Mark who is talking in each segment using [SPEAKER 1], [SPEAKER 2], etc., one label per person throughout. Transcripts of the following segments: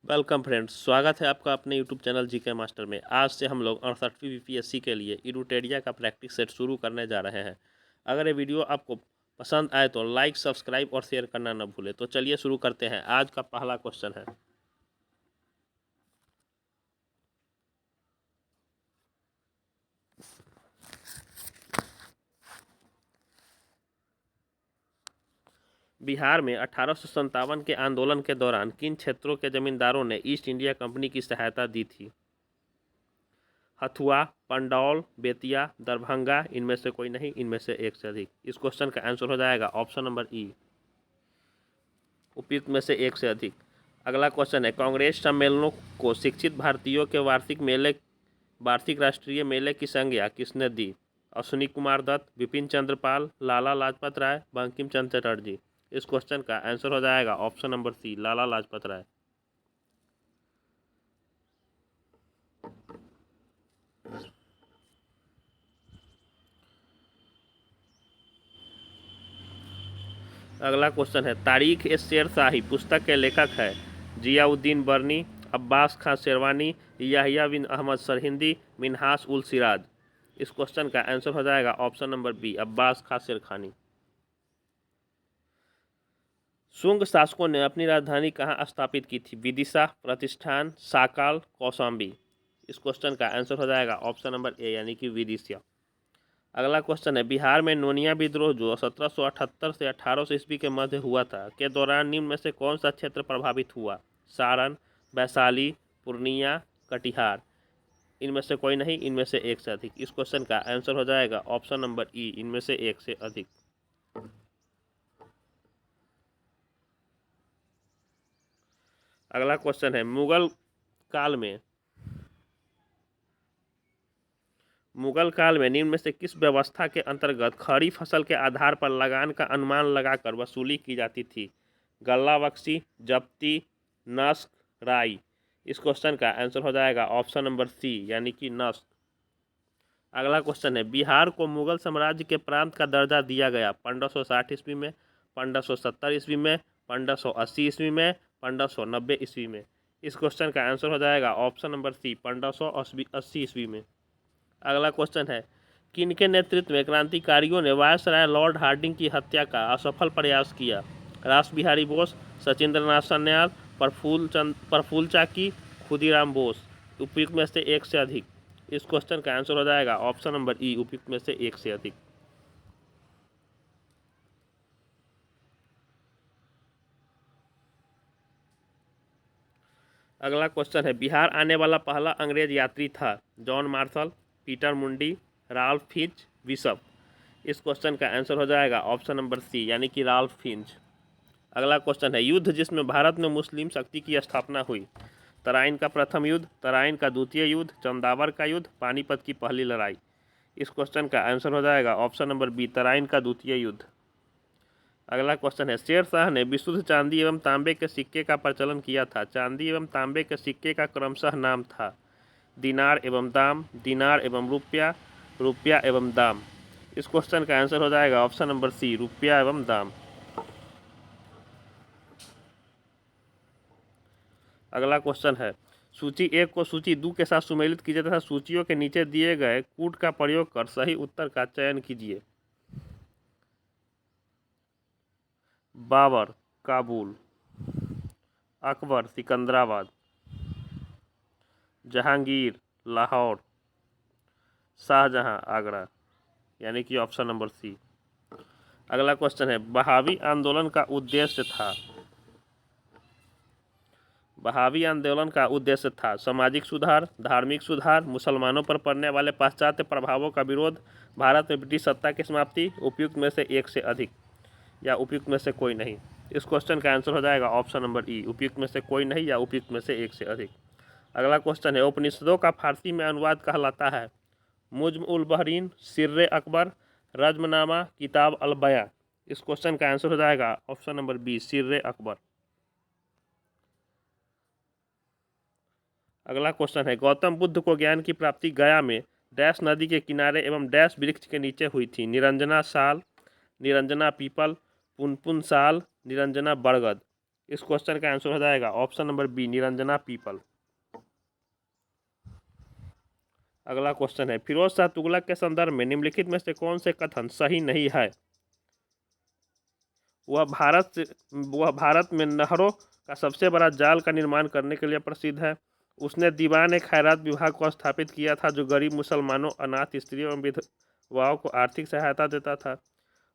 [SPEAKER 1] Welcome friends, स्वागत है आपका अपने यूट्यूब चैनल जीके मास्टर में। आज से हम लोग 68वीं बीपीएससी के लिए इडुटेरिया का प्रैक्टिस सेट शुरू करने जा रहे हैं। अगर ये वीडियो आपको पसंद आए तो लाइक, सब्सक्राइब और शेयर करना न भूलें। तो चलिए शुरू करते हैं। आज का पहला क्वेश्चन है, बिहार में 1857 के आंदोलन के दौरान किन क्षेत्रों के जमींदारों ने ईस्ट इंडिया कंपनी की सहायता दी थी? हथुआ, पंडौल, बेतिया, दरभंगा, इनमें से कोई नहीं, इनमें से एक से अधिक। इस क्वेश्चन का आंसर हो जाएगा ऑप्शन नंबर ई, उपयुक्त में से एक से अधिक। अगला क्वेश्चन है, कांग्रेस सम्मेलनों को शिक्षित भारतीयों के वार्षिक राष्ट्रीय मेले की संज्ञा किसने दी? अश्विनी कुमार दत्त, बिपिन चंद्र पाल, लाला लाजपत राय, बंकिम चंद्र चटर्जी। इस क्वेश्चन का आंसर हो जाएगा option number C, Lala Lajpat Rai. अगला क्वेश्चन है, तारीख ए शेर शाही पुस्तक के लेखक है जियाउद्दीन बर्नी, अब्बास खां शेरवानी, याहिया बिन अहमद सरहिंदी, मिन्हास उल सिराज। इस क्वेश्चन का आंसर हो जाएगा ऑप्शन नंबर बी, अब्बास खां शेरखानी। शुंग शासकों ने अपनी राजधानी कहाँ स्थापित की थी? विदिशा, प्रतिष्ठान, साकाल, कौशाम्बी। इस क्वेश्चन का आंसर हो जाएगा ऑप्शन नंबर ए, यानी कि विदिशा। अगला क्वेश्चन है, बिहार में नोनिया विद्रोह जो 1778 से 1800 ईस्वी के मध्य हुआ था के दौरान निम्न में से कौन सा क्षेत्र प्रभावित हुआ? सारण, वैशाली, पूर्णिया, कटिहार। इनमें से कोई नहीं, इनमें से एक से अधिक। इस क्वेश्चन का आंसर हो जाएगा ऑप्शन नंबर ई, इनमें से एक से अधिक। अगला क्वेश्चन है, मुगल काल में निम्न में से किस व्यवस्था के अंतर्गत खड़ी फसल के आधार पर लगान का अनुमान लगाकर वसूली की जाती थी? गल्ला बख्शी, जब्ती, नस्क, राई। इस क्वेश्चन का आंसर हो जाएगा ऑप्शन नंबर सी, यानी कि नस्क। अगला क्वेश्चन है, बिहार को मुगल साम्राज्य के प्रांत का दर्जा दिया गया 1560 ईस्वी में, 1570 ईस्वी में, 1580 ईस्वी में, 1590 ईस्वी में। इस क्वेश्चन का आंसर हो जाएगा ऑप्शन नंबर सी, 1580 ईस्वी में। अगला क्वेश्चन है, किनके नेतृत्व में क्रांतिकारियों ने वायसराय लॉर्ड हार्डिंग की हत्या का असफल प्रयास किया? रास बिहारी बोस, सचिंद्र नाथ सान्याल, प्रफुल्ल चाकी, खुदीराम बोस। उपयुक्त में से एक से अधिक। इस क्वेश्चन का आंसर हो जाएगा ऑप्शन नंबर ई, उपयुक्त में से एक से अधिक। अगला क्वेश्चन है, बिहार आने वाला पहला अंग्रेज यात्री था? जॉन मार्शल, पीटर मुंडी, राल्फ फिंच, बिशप। इस क्वेश्चन का आंसर हो जाएगा ऑप्शन नंबर सी, यानी कि राल्फ फिंच। अगला क्वेश्चन है, युद्ध जिसमें भारत में मुस्लिम शक्ति की स्थापना हुई? तराइन का प्रथम युद्ध, तराइन का द्वितीय युद्ध, चंदावर का युद्ध, पानीपत की पहली लड़ाई। इस क्वेश्चन का आंसर हो जाएगा ऑप्शन नंबर बी, तराइन का द्वितीय युद्ध। अगला क्वेश्चन है, शेर शाह ने विशुद्ध चांदी एवं तांबे के सिक्के का प्रचलन किया था। चांदी एवं तांबे के सिक्के का क्रमशः नाम था? दिनार एवं दाम, दिनार एवं रुपया, रुपया एवं दाम। इस क्वेश्चन का आंसर हो जाएगा ऑप्शन नंबर सी, रुपया एवं दाम। अगला क्वेश्चन है, सूची एक को सूची दो के साथ सुमेलित कीजिए तथा सूचियों के नीचे दिए गए कूट का प्रयोग कर सही उत्तर का चयन कीजिए। बाबर, काबुल, अकबर, सिकंदराबाद, जहांगीर, लाहौर, शाहजहां, आगरा। यानी कि ऑप्शन नंबर सी। अगला क्वेश्चन है, बहावी आंदोलन का उद्देश्य था? बहावी आंदोलन का उद्देश्य था सामाजिक सुधार, धार्मिक सुधार, मुसलमानों पर पड़ने वाले पाश्चात्य प्रभावों का विरोध, भारत में ब्रिटिश सत्ता की समाप्ति। उपयुक्त में से एक से अधिक या उपयुक्त में से कोई नहीं। इस क्वेश्चन का आंसर हो जाएगा ऑप्शन नंबर ई, उपयुक्त में से कोई नहीं या उपयुक्त में से एक से अधिक। अगला क्वेश्चन है, उपनिषदों का फारसी में अनुवाद कहलाता है? मुज्म उल बहरीन, सिर्रे अकबर, रज्मनामा, किताब अल बयां। इस क्वेश्चन का आंसर हो जाएगा ऑप्शन नंबर बी, सिर्रे अकबर। अगला क्वेश्चन है, गौतम बुद्ध को ज्ञान की प्राप्ति गया में डैश नदी के किनारे एवं डैश वृक्ष के नीचे हुई थी? निरंजना साल, निरंजना पीपल, पुनपुन साल, निरंजना बरगद। इस क्वेश्चन का आंसर हो जाएगा option number B, Niranjana peepal. अगला क्वेश्चन है, फिरोज शाह तुगलक के संदर्भ में निम्नलिखित में से कौन से कथन सही नहीं है? वह भारत में नहरों का सबसे बड़ा जाल का निर्माण करने के लिए प्रसिद्ध है। उसने दीवान खैरात विभाग को स्थापित किया था जो गरीब मुसलमानों, अनाथ स्त्रियों एवं विधवाओं को आर्थिक सहायता देता था।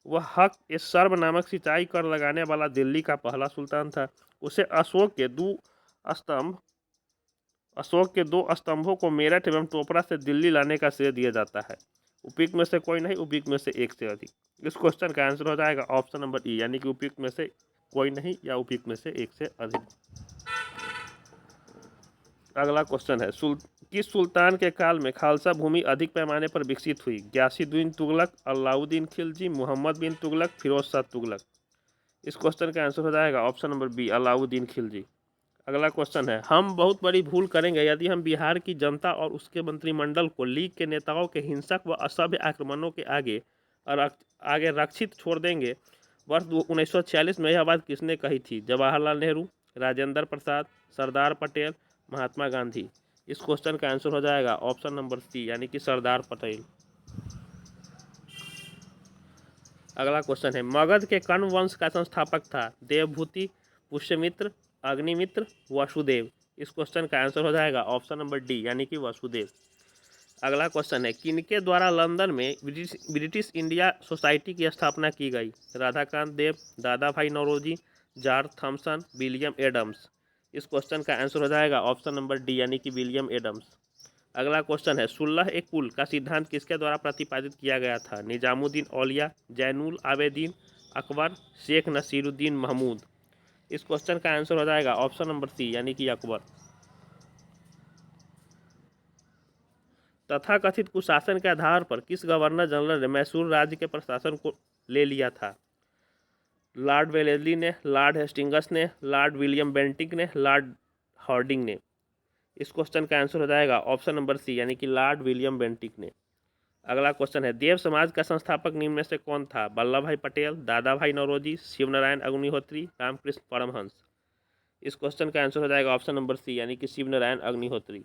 [SPEAKER 1] वह हक ए सर्ब नामक सिंचाई कर लगाने वाला दिल्ली का पहला सुल्तान था। उसे अशोक के दो स्तंभों को मेरठ एवं टोपरा से दिल्ली लाने का श्रेय दिया जाता है। उपयुक्त में से कोई नहीं, उपयुक्त में से एक से अधिक। इस क्वेश्चन का आंसर हो जाएगा ऑप्शन नंबर ई, यानी कि उपयुक्त में से कोई नहीं या उपयुक्त में से एक से अधिक। अगला क्वेश्चन है, किस सुल्तान के काल में खालसा भूमि अधिक पैमाने पर विकसित हुई? गयासुद्दीन तुगलक, अलाउद्दीन खिलजी, मोहम्मद बिन तुगलक, फिरोज शाह तुगलक। इस क्वेश्चन का आंसर हो जाएगा option number B, Alauddin Khilji. अगला क्वेश्चन है, हम बहुत बड़ी भूल करेंगे यदि हम बिहार की जनता और उसके मंत्रिमंडल को लीग के नेताओं के हिंसक व असभ्य आक्रमणों के आगे रक्षित छोड़ देंगे। वर्ष 1946 में यह बात किसने कही थी? जवाहरलाल नेहरू, राजेंद्र प्रसाद, सरदार पटेल, महात्मा गांधी। इस क्वेश्चन का आंसर हो जाएगा ऑप्शन नंबर सी, यानी कि सरदार पटेल। अगला क्वेश्चन है, मगध के कण्व वंश का संस्थापक था? देवभूति, पुष्यमित्र, अग्निमित्र, वसुदेव। इस क्वेश्चन का आंसर हो जाएगा ऑप्शन नंबर डी, यानी कि वसुदेव। अगला क्वेश्चन है, किनके द्वारा लंदन में ब्रिटिश इंडिया सोसाइटी की स्थापना की गई? Radhakant Deb, Dadabhai Naoroji, George Thomson, William Adams. इस क्वेश्चन का आंसर हो जाएगा ऑप्शन नंबर डी, यानी कि विलियम एडम्स। अगला क्वेश्चन है, सुलह ए कुल का सिद्धांत किसके द्वारा प्रतिपादित किया गया था? निजामुद्दीन औलिया, जैनुल आवेदीन, अकबर, शेख नसीरुद्दीन महमूद। इस क्वेश्चन का आंसर हो जाएगा ऑप्शन नंबर सी, यानी कि अकबर। तथाकथित कुशासन के आधार पर किस गवर्नर जनरल ने मैसूर राज्य के प्रशासन को ले लिया था? लॉर्ड वेलेस्ली ने, लॉर्ड हेस्टिंग्स ने, लॉर्ड विलियम बेंटिक ने, लॉर्ड हार्डिंग ने। इस क्वेश्चन का आंसर हो जाएगा ऑप्शन नंबर सी, यानी कि लॉर्ड विलियम बेंटिक ने। अगला क्वेश्चन है, देव समाज का संस्थापक निम्न में से कौन था? वल्लभ भाई पटेल, दादा भाई नौरोजी, शिवनारायण अग्निहोत्री, रामकृष्ण परमहंस। इस क्वेश्चन का आंसर हो जाएगा ऑप्शन नंबर सी, यानी कि शिवनारायण अग्निहोत्री।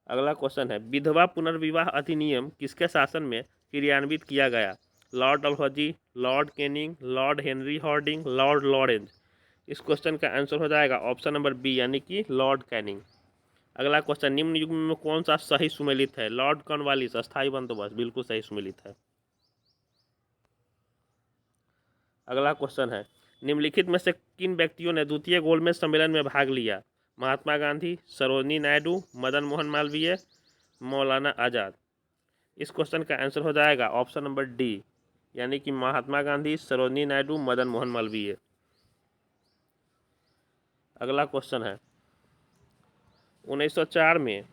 [SPEAKER 1] अगला क्वेश्चन है, विधवा पुनर्विवाह अधिनियम किसके शासन में क्रियान्वित किया गया? Lord Dalhousie, Lord Canning, Lord Henry Hardinge, Lord Lawrence. इस क्वेश्चन का आंसर हो जाएगा ऑप्शन नंबर बी, यानी कि लॉर्ड कैनिंग। अगला क्वेश्चन, निम्न युग्म में कौन सा सही सुमेलित है? लॉर्ड कॉर्नवालिस, अस्थायी बंदोबस्त, बिल्कुल सही सुमेलित है। अगला क्वेश्चन है, निम्नलिखित में से किन व्यक्तियों ने द्वितीय गोलमेज सम्मेलन में भाग लिया? महात्मा गांधी, सरोजिनी नायडू, मदन मोहन मालवीय, मौलाना आज़ाद। इस क्वेश्चन का आंसर हो जाएगा ऑप्शन नंबर डी, यानी कि महात्मा गांधी, सरोजिनी नायडू, मदन मोहन मालवीय। अगला क्वेश्चन है, 1904 में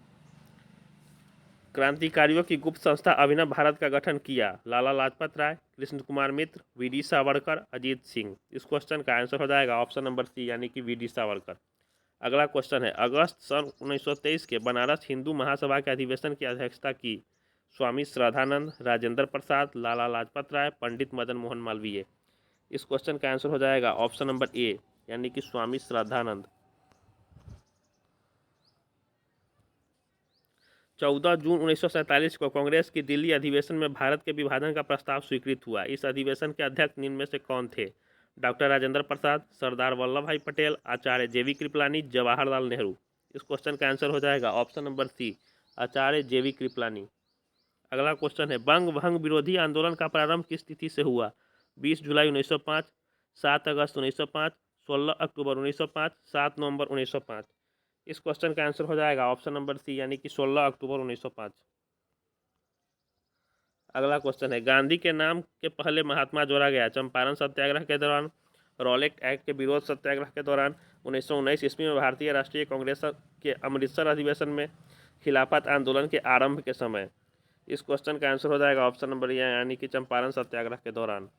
[SPEAKER 1] क्रांतिकारियों की गुप्त संस्था अभिनव भारत का गठन किया? लाला लाजपत राय, कृष्ण कुमार मित्र, वी.डी. सावरकर, अजीत सिंह। इस क्वेश्चन का आंसर हो जाएगा ऑप्शन नंबर सी, यानी कि वी.डी. सावरकर। अगला क्वेश्चन है, अगस्त सन 1923 के बनारस हिंदू महासभा के अधिवेशन की अध्यक्षता की? स्वामी श्रद्धानंद, राजेंद्र प्रसाद, लाला लाजपत राय, पंडित मदन मोहन मालवीय। इस क्वेश्चन का आंसर हो जाएगा ऑप्शन नंबर ए, यानी कि स्वामी श्रद्धानंद। 14 जून 1947 को कांग्रेस की दिल्ली अधिवेशन में भारत के विभाजन का प्रस्ताव स्वीकृत हुआ। इस अधिवेशन के अध्यक्ष निम्न में से कौन थे? डॉक्टर राजेंद्र प्रसाद, सरदार वल्लभ भाई पटेल, आचार्य जे.वी. कृपलानी, जवाहरलाल नेहरू। इस क्वेश्चन का आंसर हो जाएगा ऑप्शन नंबर सी, आचार्य जे.वी. कृपलानी। अगला क्वेश्चन है, बंग भंग विरोधी आंदोलन का प्रारंभ किस तिथि से हुआ? 20 जुलाई 1905, 7 अगस्त 1905, 16 अक्टूबर 1905, 7 नवंबर 1905। इस क्वेश्चन का आंसर हो जाएगा ऑप्शन नंबर सी, यानी कि 16 अक्टूबर 1905। अगला क्वेश्चन है, गांधी के नाम के पहले महात्मा जोड़ा गया? चंपारण सत्याग्रह के दौरान, रॉलेट एक्ट के विरोध सत्याग्रह के दौरान, 1919 ईस्वी में भारतीय राष्ट्रीय कांग्रेस के अमृतसर अधिवेशन में, खिलाफत आंदोलन के आरंभ के समय। इस क्वेश्चन का आंसर हो जाएगा ऑप्शन नंबर ए, यानी कि चंपारण सत्याग्रह के दौरान।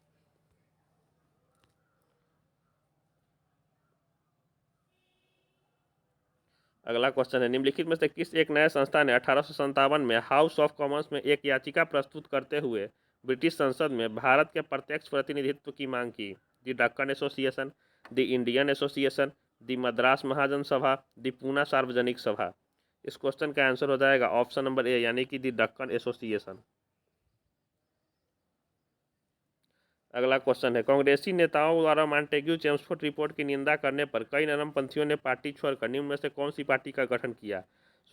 [SPEAKER 1] अगला क्वेश्चन है, निम्नलिखित में से किस एक नए संस्था ने 1857 में हाउस ऑफ कॉमन्स में एक याचिका प्रस्तुत करते हुए ब्रिटिश संसद में भारत के प्रत्यक्ष प्रतिनिधित्व की मांग की? The Deccan association, the Indian association, the Madras Mahajan Sabha, the Poona सार्वजनिक सभा। इस क्वेश्चन का आंसर हो जाएगा ऑप्शन नंबर ए यानी कि द दक्कन एसोसिएशन। अगला क्वेश्चन है, कांग्रेसी नेताओं द्वारा मॉन्टेग्यू चेम्सफोर्ड रिपोर्ट की निंदा करने पर कई नरमपंथियों ने पार्टी छोड़कर निम्न में से कौन सी पार्टी का गठन किया?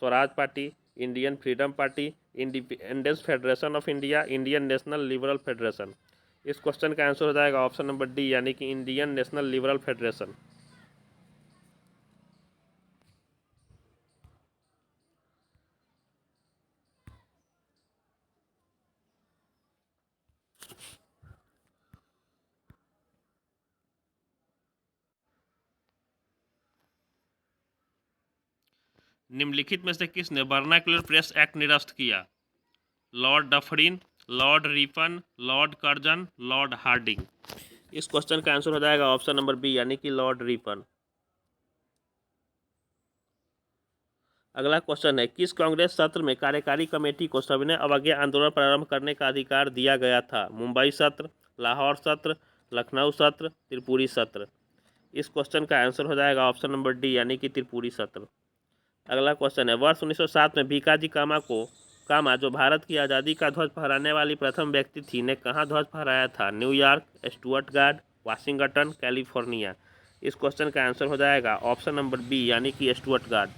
[SPEAKER 1] Swaraj party, Indian freedom party, independence federation of India, Indian national liberal federation. इस क्वेश्चन का आंसर हो जाएगा ऑप्शन नंबर डी यानी कि इंडियन नेशनल लिबरल फेडरेशन। निम्नलिखित में से किसने वर्नाक्युलर प्रेस एक्ट निरस्त किया? Lord Dufferin, Lord Ripon, Lord Curzon, Lord Hardinge. इस क्वेश्चन का आंसर हो जाएगा ऑप्शन नंबर बी यानी कि लॉर्ड रिपन। अगला क्वेश्चन है, किस कांग्रेस सत्र में कार्यकारी कमेटी को सविनय अवज्ञा आंदोलन प्रारंभ करने का अधिकार दिया गया था? मुंबई सत्र, लाहौर सत्र, लखनऊ सत्र, त्रिपुरी सत्र। इस क्वेश्चन का आंसर हो जाएगा ऑप्शन नंबर डी यानी कि त्रिपुरी सत्र। अगला क्वेश्चन है, वर्ष 1907 में भीकाजी कामा जो भारत की आज़ादी का ध्वज फहराने वाली प्रथम व्यक्ति थी, ने कहाँ ध्वज फहराया था? New York, Stuttgart, Washington, California. इस क्वेश्चन का आंसर हो जाएगा ऑप्शन नंबर बी यानी कि स्टुअर्टगार्ड।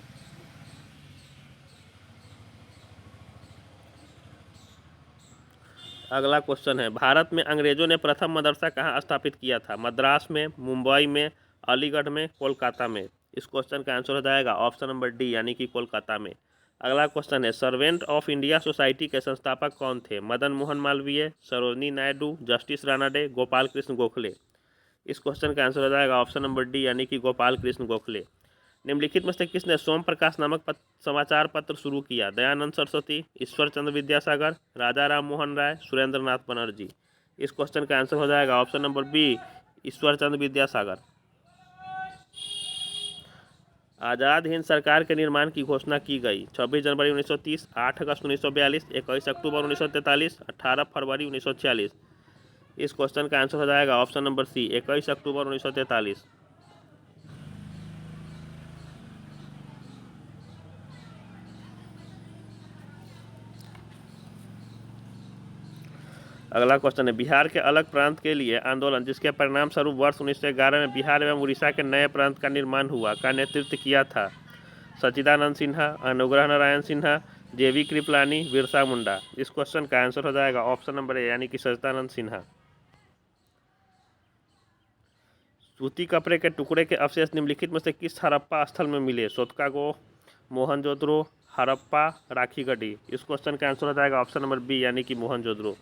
[SPEAKER 1] अगला क्वेश्चन है, भारत में अंग्रेजों ने प्रथम मदरसा कहाँ स्थापित किया था? मद्रास में, मुंबई में, अलीगढ़ में, कोलकाता में। इस क्वेश्चन का आंसर हो जाएगा ऑप्शन नंबर डी यानी कि कोलकाता में। अगला क्वेश्चन है, सर्वेंट ऑफ इंडिया सोसाइटी के संस्थापक कौन थे? मदन मोहन मालवीय, सरोजनी नायडू, जस्टिस रानाडे, गोपाल कृष्ण गोखले। इस क्वेश्चन का आंसर हो जाएगा ऑप्शन नंबर डी यानी कि गोपाल कृष्ण गोखले। निम्नलिखित में से किसने सोम प्रकाश नामक समाचार पत्र शुरू किया? दयानंद सरस्वती, ईश्वर चंद्र विद्यासागर, राजा राम मोहन राय, सुरेंद्र नाथ बनर्जी। इस क्वेश्चन का आंसर हो जाएगा option number B Ishwar Chandra Vidyasagar. Azad Hind सरकार के निर्माण की घोषणा की गई? 26 जनवरी 1930, 8 अगस्त 1942, 21 अक्टूबर 1943, 18 फरवरी 1946। इस क्वेश्चन का आंसर हो जाएगा ऑप्शन नंबर सी 21 अक्टूबर 1943। अगला क्वेश्चन है, बिहार के अलग प्रांत के लिए आंदोलन जिसके परिणाम स्वरूप वर्ष 1911 में बिहार एवं उड़ीसा के नए प्रांत का निर्माण हुआ, का नेतृत्व किया था? सच्चिदानंद सिन्हा, अनुग्रह नारायण सिन्हा, जेवी कृपलानी, बिरसा मुंडा। इस क्वेश्चन का आंसर हो जाएगा ऑप्शन नंबर ए यानी कि सच्चिदानंद सिन्हा। सूती कपड़े के टुकड़े के अवशेष निम्नलिखित में से किस हड़प्पा स्थल में मिले? सोतकागो, मोहनजोदड़ो, हड़प्पा, राखीगढ़ी। इस क्वेश्चन का आंसर हो जाएगा ऑप्शन नंबर बी यानी कि मोहनजोदड़ो।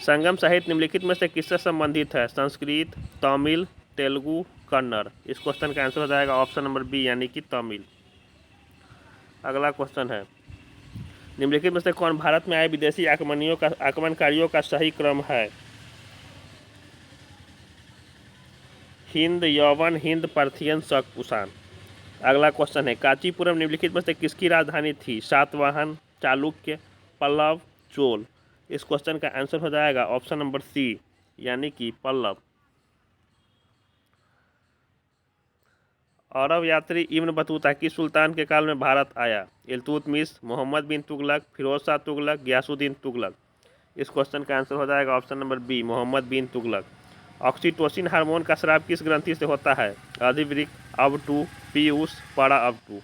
[SPEAKER 1] संगम साहित्य निम्नलिखित में से किससे संबंधित है? संस्कृत, तमिल, तेलुगु, कन्नड़। इस क्वेश्चन का आंसर हो जाएगा ऑप्शन नंबर बी यानी कि तमिल। अगला क्वेश्चन है, निम्नलिखित में से कौन भारत में आए विदेशी आक्रमणकारियों का सही क्रम है? हिंद, यवन, हिंद, पार्थियन, शक, कुषाण। अगला क्वेश्चन है, कांचीपुरम निम्नलिखित में से किसकी राजधानी थी? सातवाहन, चालुक्य, पल्लव, चोल। इस क्वेश्चन का आंसर हो जाएगा ऑप्शन नंबर सी यानी कि पल्लव। अरब यात्री इब्न बतूता किस सुल्तान के काल में भारत आया? इल्तुतमिश, मोहम्मद बिन तुगलक, फिरोज शाह तुगलक, गयासुद्दीन तुगलक। इस क्वेश्चन का आंसर हो जाएगा ऑप्शन नंबर बी मोहम्मद बिन तुगलक। ऑक्सीटोसिन हार्मोन का स्राव किस ग्रंथि से होता है? अधिवृक्क, अवटू, पीयूष, परा अवटू।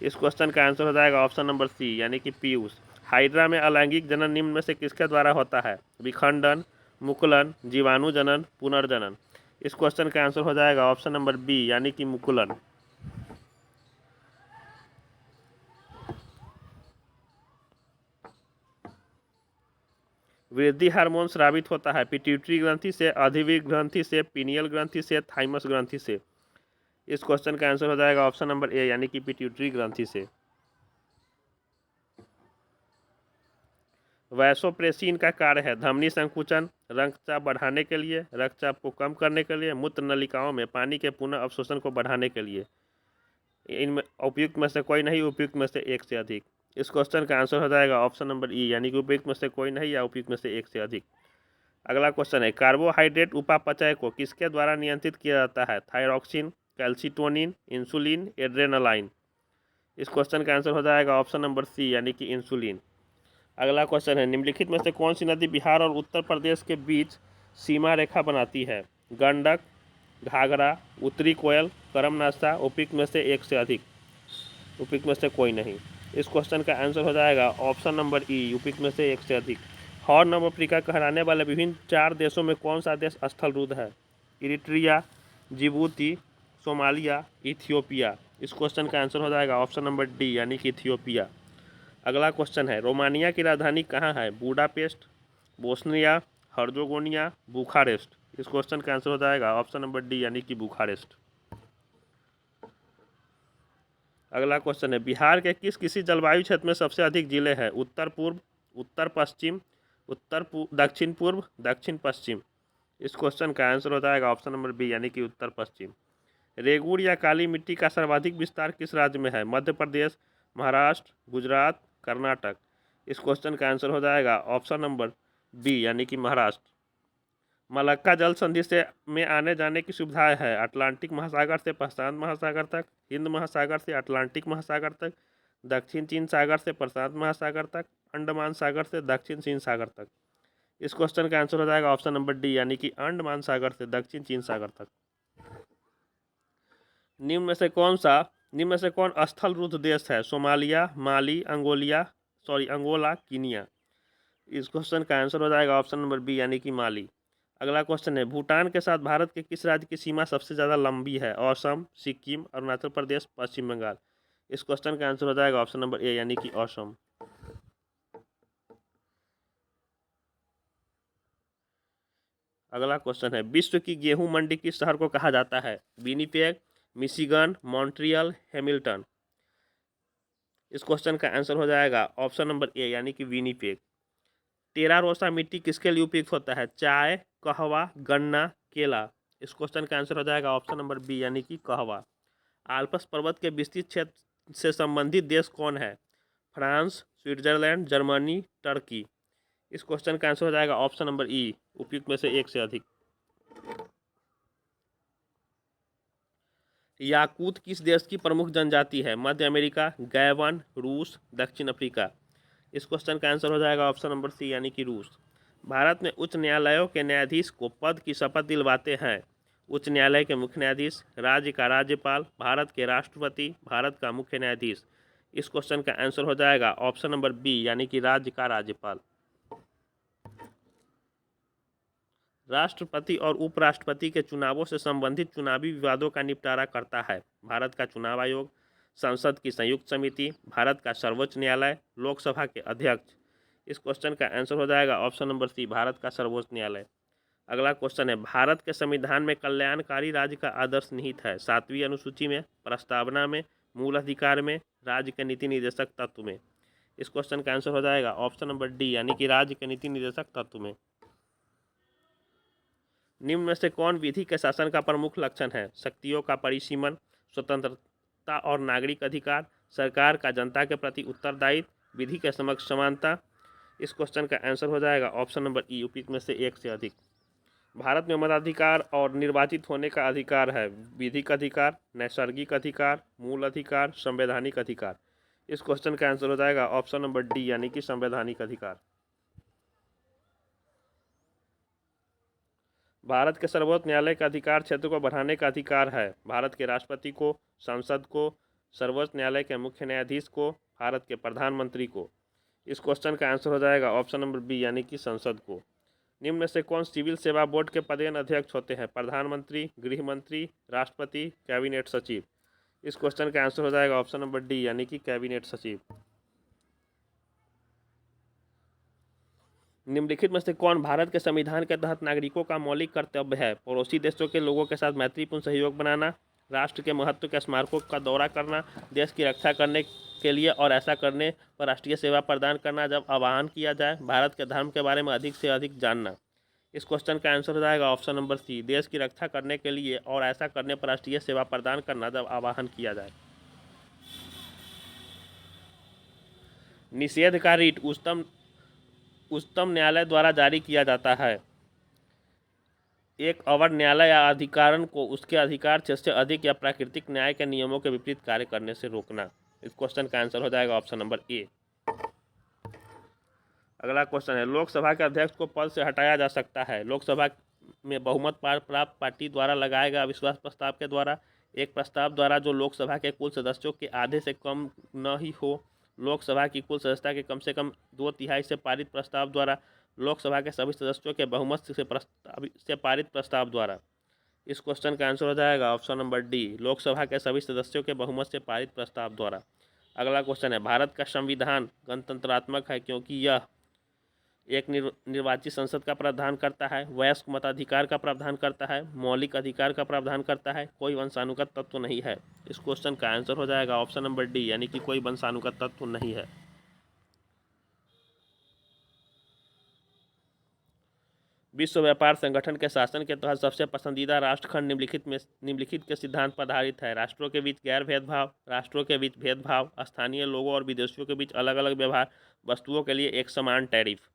[SPEAKER 1] इस क्वेश्चन का आंसर हो जाएगा ऑप्शन नंबर सी यानी कि पीयूष। हाइड्रा में अलैंगिक जनन निम्न में से किसके द्वारा होता है? विखंडन, मुकुलन, जीवाणु जनन, पुनर्जनन। इस क्वेश्चन का आंसर हो जाएगा ऑप्शन नंबर बी यानी कि मुकुलन। वृद्धि हार्मोन स्रावित होता है पिट्यूटरी ग्रंथि से, अधिवृक्क ग्रंथि से, पीनियल ग्रंथि से, थाइमस ग्रंथि से। इस क्वेश्चन का आंसर हो जाएगा ऑप्शन नंबर ए यानी कि पिट्यूटरी ग्रंथि से। वैसोप्रेसिन का कार्य है धमनी संकुचन, रक्तचाप बढ़ाने के लिए, रक्तचाप को कम करने के लिए, मूत्र नलिकाओं में पानी के पुनः अवशोषण को बढ़ाने के लिए। इनमें उपयुक्त में से कोई नहीं, उपयुक्त में से एक से अधिक। इस क्वेश्चन का आंसर हो जाएगा ऑप्शन नंबर ई यानी कि उपयुक्त में से कोई नहीं या उपयुक्त में से एक से अधिक। अगला क्वेश्चन है कार्बोहाइड्रेट उपापचय को किसके द्वारा नियंत्रित किया जाता है? Thyroxine, calcitonin, insulin, adrenaline. इस क्वेश्चन का आंसर हो जाएगा ऑप्शन नंबर सी यानी कि इंसुलिन। अगला क्वेश्चन है निम्नलिखित में से कौन सी नदी बिहार और उत्तर प्रदेश के बीच सीमा रेखा बनाती है? गंडक, घाघरा, उत्तरी कोयल, करमनाशा, उपयुक्त में से एक से अधिक। उपयुक्त में से कोई नहीं। इस क्वेश्चन का आंसर हो जाएगा ऑप्शन नंबर ई उपयुक्त में से एक से अधिक। हॉर्न ऑफ अफ्रीका कहलाने वाले विभिन्न 4 देशों में कौन सा देश स्थल रुद्ध है? Eritrea, Djibouti, Somalia, Ethiopia. इस क्वेश्चन का आंसर हो जाएगा ऑप्शन नंबर डी यानी कि इथियोपिया। अगला क्वेश्चन है रोमानिया की राजधानी कहाँ है? Budapest, Bosnia, Herzegovina, Bucharest. इस क्वेश्चन का आंसर हो जाएगा ऑप्शन नंबर डी यानी कि बुखारेस्ट। अगला क्वेश्चन है बिहार के किसी जलवायु क्षेत्र में सबसे अधिक जिले हैं? उत्तर पूर्व, उत्तर पश्चिम, दक्षिण पूर्व, दक्षिण पश्चिम। इस क्वेश्चन का आंसर हो जाएगा ऑप्शन नंबर बी यानी कि उत्तर पश्चिम। रेगुड़ या काली मिट्टी का सर्वाधिक विस्तार किस राज्य में है? मध्य प्रदेश, महाराष्ट्र, गुजरात, कर्नाटक। इस क्वेश्चन का आंसर हो जाएगा ऑप्शन नंबर बी यानी कि महाराष्ट्र। मलक्का जल संधि से में आने जाने की सुविधाएं है अटलांटिक महासागर से प्रशांत महासागर तक, हिंद महासागर से अटलांटिक महासागर तक, दक्षिण चीन सागर से प्रशांत महासागर तक, अंडमान सागर से दक्षिण चीन सागर तक। इस क्वेश्चन का आंसर हो जाएगा ऑप्शन नंबर डी यानी कि अंडमान सागर से दक्षिण चीन सागर तक। निम्न में से कौन स्थल रुद्ध देश है? सोमालिया, माली, अंगोला, कीनिया। इस क्वेश्चन का आंसर हो जाएगा ऑप्शन नंबर बी यानी कि माली। अगला क्वेश्चन है भूटान के साथ भारत के किस राज्य की सीमा सबसे ज़्यादा लंबी है? असम, सिक्किम, अरुणाचल प्रदेश, पश्चिम बंगाल। इस क्वेश्चन का आंसर हो जाएगा ऑप्शन नंबर ए यानी कि असम। अगला क्वेश्चन है विश्व की गेहूं मंडी किस शहर को कहा जाता है? Winnipeg, Michigan, Montreal, Hamilton. इस क्वेश्चन का आंसर हो जाएगा ऑप्शन नंबर ए यानी कि विनिपेग। टेरा रोसा मिट्टी किसके लिए उपयुक्त होता है? चाय, कहवा, गन्ना, केला। इस क्वेश्चन का आंसर हो जाएगा ऑप्शन नंबर बी यानी कि कहवा। आल्प्स पर्वत के विस्तृत क्षेत्र से संबंधित देश कौन है? France, Switzerland, Germany, Turkey. इस क्वेश्चन का आंसर हो जाएगा ऑप्शन नंबर ई उपयुक्त में से एक से अधिक। याकूत किस देश की प्रमुख जनजाति है? मध्य अमेरिका, गैबन, रूस, दक्षिण अफ्रीका। इस क्वेश्चन का आंसर हो जाएगा ऑप्शन नंबर सी यानी कि रूस। भारत में उच्च न्यायालयों के न्यायाधीश को पद की शपथ दिलवाते हैं? उच्च न्यायालय के मुख्य न्यायाधीश, राज्य का राज्यपाल, भारत के राष्ट्रपति, भारत का मुख्य न्यायाधीश। इस क्वेश्चन का आंसर हो जाएगा ऑप्शन नंबर बी यानी कि राज्य का राज्यपाल। राष्ट्रपति और उपराष्ट्रपति के चुनावों से संबंधित चुनावी विवादों का निपटारा करता है? भारत का चुनाव आयोग, संसद की संयुक्त समिति, भारत का सर्वोच्च न्यायालय, लोकसभा के अध्यक्ष। इस क्वेश्चन का आंसर हो जाएगा ऑप्शन नंबर सी भारत का सर्वोच्च न्यायालय। अगला क्वेश्चन है भारत के संविधान में कल्याणकारी राज्य का आदर्श निहित है? 7वीं अनुसूची में, प्रस्तावना में, मूल अधिकार में, राज्य के नीति निर्देशक तत्व में। इस क्वेश्चन का आंसर हो जाएगा ऑप्शन नंबर डी यानी कि राज्य के नीति निर्देशक तत्व में। निम्न में से कौन विधि के शासन का प्रमुख लक्षण है? शक्तियों का परिसीमन, स्वतंत्रता और नागरिक अधिकार, सरकार का जनता के प्रति उत्तरदायित्व, विधि के समक्ष समानता। इस क्वेश्चन का आंसर हो जाएगा ऑप्शन नंबर ई उपयुक्त में से एक से अधिक। भारत में मताधिकार और निर्वाचित होने का अधिकार है? विधिक अधिकार, नैसर्गिक अधिकार, मूल अधिकार, संवैधानिक अधिकार। इस क्वेश्चन का आंसर हो जाएगा ऑप्शन नंबर डी यानी कि संवैधानिक अधिकार। भारत के सर्वोच्च न्यायालय का अधिकार क्षेत्र को बढ़ाने का अधिकार है? भारत के राष्ट्रपति को, संसद को, सर्वोच्च न्यायालय के मुख्य न्यायाधीश को, भारत के प्रधानमंत्री को। इस क्वेश्चन का आंसर हो जाएगा ऑप्शन नंबर बी यानी कि संसद को। निम्न में से कौन सिविल सेवा बोर्ड के पदेन अध्यक्ष होते हैं? प्रधानमंत्री, गृह मंत्री, राष्ट्रपति, कैबिनेट सचिव। इस क्वेश्चन का आंसर हो जाएगा ऑप्शन नंबर डी यानी कि कैबिनेट सचिव। निम्नलिखित में से कौन भारत के संविधान के तहत नागरिकों का मौलिक कर्तव्य है? पड़ोसी देशों के लोगों के साथ मैत्रीपूर्ण सहयोग बनाना, राष्ट्र के महत्व के स्मारकों का दौरा करना, देश की रक्षा करने के लिए और ऐसा करने पर राष्ट्रीय सेवा प्रदान करना जब आह्वान किया जाए, भारत के धर्म के बारे में अधिक से अधिक जानना। इस क्वेश्चन का आंसर हो जाएगा ऑप्शन नंबर सी देश की रक्षा करने के लिए और ऐसा करने पर राष्ट्रीय सेवा प्रदान करना जब आह्वान किया जाए। निषेध का रीट उच्चतम न्यायालय द्वारा जारी किया जाता है? एक अवर न्यायालय या अधिकारण को उसके अधिकार क्षेत्र से अधिक या प्राकृतिक न्याय के नियमों के विपरीत कार्य करने से रोकना। इस क्वेश्चन का आंसर हो जाएगा ऑप्शन नंबर ए। अगला क्वेश्चन है, लोकसभा के अध्यक्ष को पद से हटाया जा सकता है। लोकसभा में बहुमत प्राप्त पार्टी द्वारा लगाए गए अविश्वास प्रस्ताव के द्वारा, एक प्रस्ताव द्वारा जो लोकसभा के कुल सदस्यों के आधे से कम न ही हो, लोकसभा की कुल सदस्यता के कम से कम 2/3 से पारित प्रस्ताव द्वारा, लोकसभा के सभी सदस्यों के बहुमत से पारित प्रस्ताव द्वारा। इस क्वेश्चन का आंसर हो जाएगा ऑप्शन नंबर डी, लोकसभा के सभी सदस्यों के बहुमत से पारित प्रस्ताव द्वारा। अगला क्वेश्चन है, भारत का संविधान गणतंत्रात्मक है क्योंकि यह एक निर्वाचित संसद का प्रावधान करता है, वयस्क मताधिकार का प्रावधान करता है, मौलिक अधिकार का प्रावधान करता है, कोई वंशानुगत तत्व नहीं है। इस क्वेश्चन का आंसर हो जाएगा ऑप्शन नंबर डी, यानी कि कोई वंशानुगत तत्व नहीं है। विश्व व्यापार संगठन के शासन के तहत सबसे पसंदीदा राष्ट्रखंड निम्नलिखित के सिद्धांत पर आधारित है। राष्ट्रों के बीच गैर भेदभाव, राष्ट्रों के बीच भेदभाव, स्थानीय लोगों और विदेशियों के बीच अलग अलग व्यवहार, वस्तुओं के लिए एक समान टैरिफ।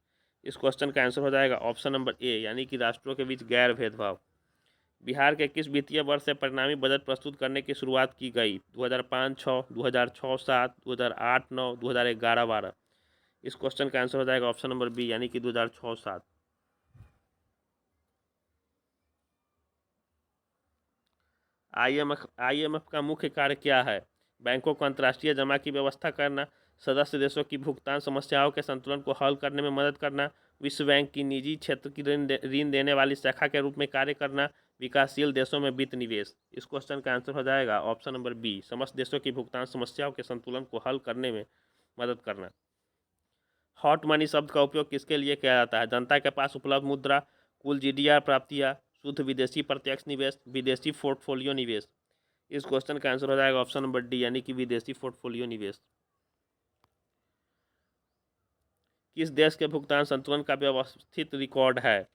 [SPEAKER 1] इस क्वेश्चन का आंसर हो जाएगा ऑप्शन नंबर ए, यानी कि राष्ट्रों के बीच गैर भेदभाव। बिहार के किस वित्तीय वर्ष से परिणामी बजट प्रस्तुत करने की शुरुआत की गई? 2005-06, 2006-07, 2008-09, 2011-12। इस क्वेश्चन का आंसर हो जाएगा ऑप्शन नंबर बी, यानी कि 2006-07। IMF का मुख्य कार्य क्या है? बैंकों को अंतर्राष्ट्रीय जमा की व्यवस्था करना, सदस्य देशों की भुगतान समस्याओं के संतुलन को हल करने में मदद करना, विश्व बैंक की निजी क्षेत्र की ऋण देने वाली शाखा के रूप में कार्य करना, विकासशील देशों में वित्त निवेश। इस क्वेश्चन का आंसर हो जाएगा ऑप्शन नंबर बी, समस्त देशों की भुगतान समस्याओं के संतुलन को हल करने में मदद करना। हॉट मनी शब्द का उपयोग किसके लिए किया जाता है? जनता के पास उपलब्ध मुद्रा, कुल GDR प्राप्तियाँ, शुद्ध विदेशी प्रत्यक्ष निवेश, विदेशी पोर्टफोलियो निवेश। इस क्वेश्चन का आंसर हो जाएगा ऑप्शन नंबर डी, यानी कि विदेशी पोर्टफोलियो निवेश। किस देश के भुगतान संतुलन का व्यवस्थित रिकॉर्ड है?